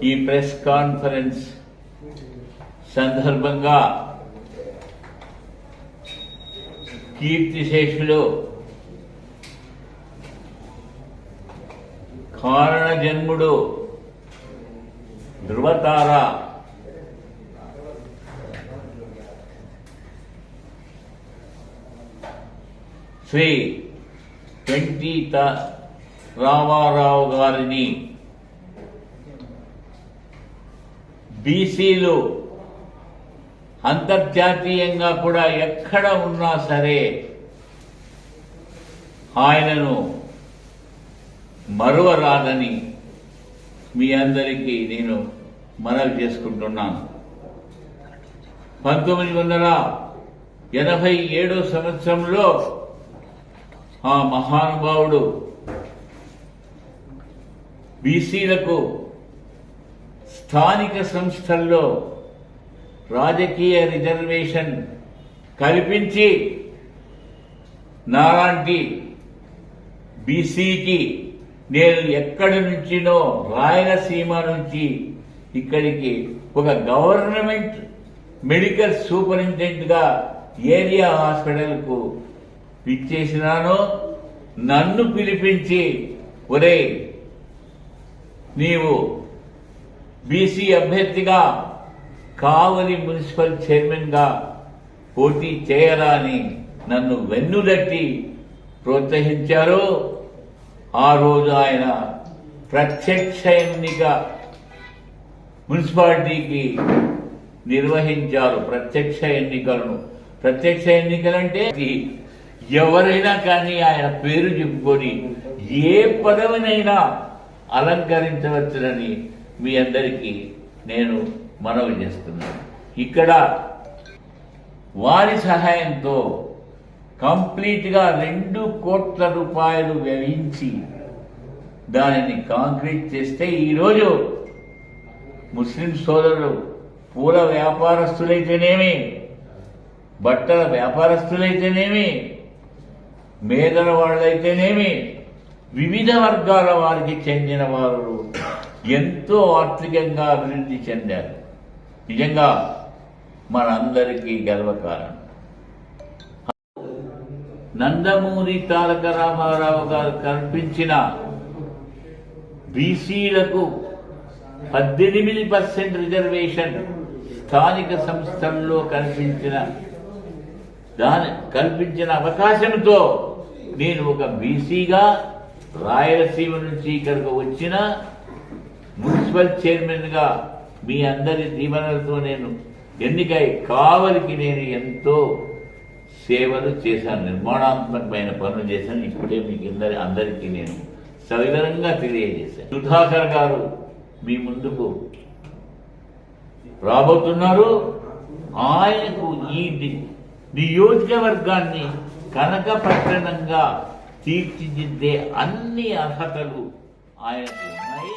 ఈ press conference సందర్భంగా కీర్తిశేషులు కారణ జన్ముడు ధృవతార శ్రీ వెంకట రామారావు గారిని బీసీలు అంతర్జాతీయంగా కూడా ఎక్కడ ఉన్నా సరే ఆయనను మరువరాదని మీ అందరికీ నేను మనవి చేసుకుంటున్నాను. 1987 సంవత్సరంలో ఆ మహానుభావుడు బీసీలకు స్థానిక సంస్థల్లో రాజకీయ రిజర్వేషన్ కల్పించి నాలాంటి బీసీకి నేను ఎక్కడి నుంచినో రాయలసీమ నుంచి ఇక్కడికి ఒక గవర్నమెంట్ మెడికల్ సూపరింటెండెంట్గా ఏరియా హాస్పిటల్కు ఇచ్చేసినాను. నన్ను పిలిపించి, ఒరే నీవు బీసీ అభ్యర్థిగా కావలి మున్సిపల్ చైర్మన్గా పోటీ చేయరా అని నన్ను వెన్నుదట్టి ప్రోత్సహించారు. ఆ రోజు ఆయన ప్రత్యక్ష ఎన్నిక మున్సిపాలిటీకి నిర్వహించారు. ప్రత్యక్ష ఎన్నికలంటే ఎవరైనా కానీ ఆయన పేరు చెప్పుకొని ఏ పదవినైనా అలంకరించవచ్చునని మీ అందరికీ నేను మనవి చేస్తున్నాను. ఇక్కడ వారి సహాయంతో కంప్లీట్గా 2 కోట్ల రూపాయలు వ్యయించి దానిని కాంక్రీట్ చేస్తే ఈరోజు ముస్లిం సోదరులు పూల వ్యాపారస్తులైతేనేమి, బట్టల వ్యాపారస్తులైతేనేమి, మేదల వాళ్ళైతేనేమి, వివిధ వర్గాల వారికి చెందిన వారు ఎంతో ఆర్థికంగా అభివృద్ధి చెందారు. నిజంగా మనందరికీ గర్వకారణం. నందమూరి తారక రామారావు గారు కల్పించిన బీసీలకు 18% రిజర్వేషన్ స్థానిక సంస్థల్లో కల్పించిన అవకాశంతో నేను ఒక బీసీగా రాయలసీమ నుంచి ఇక్కడికి వచ్చిన మున్సిపల్ చైర్మన్గా మీ అందరి దీవెనలతో నేను ఎన్నికై కావలికి నేను ఎంతో సేవలు చేశాను, నిర్మాణాత్మకమైన పనులు చేశాను. ఇప్పుడే మీకు అందరికీ నేను సవివరంగా తెలియజేశాను. సుధాకర్ గారు మీ ముందుకు రాబోతున్నారు. ఆయనకు ఈ నియోజకవర్గాన్ని కనకపట్టణంగా తీర్చిదిద్దే అన్ని అర్హతలు ఆయనకు ఉన్నాయి.